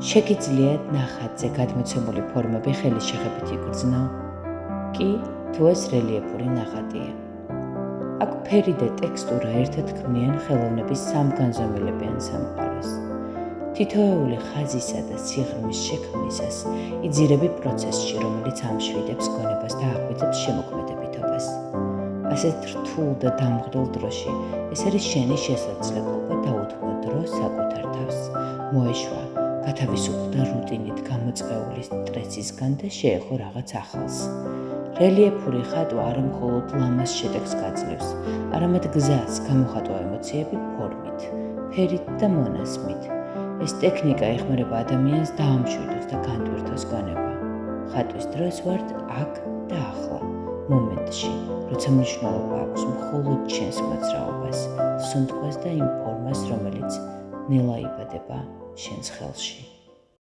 შეგიძლიათ ნახატზე გადმოცემული ფორმები ხელის შეხებით იგრძნო? კი, თუ ეს რელიეფური ნახატია. აქ ფერი და ტექსტურა ერთად ქმნიან ხელოვნების სამგანზომილებიან სამყაროს. თითოეული ხაზისა და სიღრმის შექმნისას იძირები პროცესში, რომელიც ამშვიდებს გონებას და აღვიძებს შემოქმედებითობას. ასეთ რთულ და დამღრელ დროში ეს არის შენი შესაძლებლობა დაუთმო დრო საკუთარ თავს, მოეშვა, გათავისუფლდა რუტინით გამოწყეული სტრესისგან და შეეხო რაღაც ახალს. რელიეფური ხატვა არა მხოლოდ ლამაზ შედეგს გაძლევს, არამედ გზას გამოხატვა ემოციები ფორმით, ფერით და მონაზმით. ეს ტექნიკა ეხმარება ადამიანს დაამშვიდოს და განტვირთოს გონება. ხატვის დროს ვართ აქ და ახლა, მომენტში, როცა მნიშვნელობა აქვს მხოლოდ შენს მოძრაობას, სუნთქვას და იმ ფორმას, რომელიც ნელა იბადება შენს ხელში.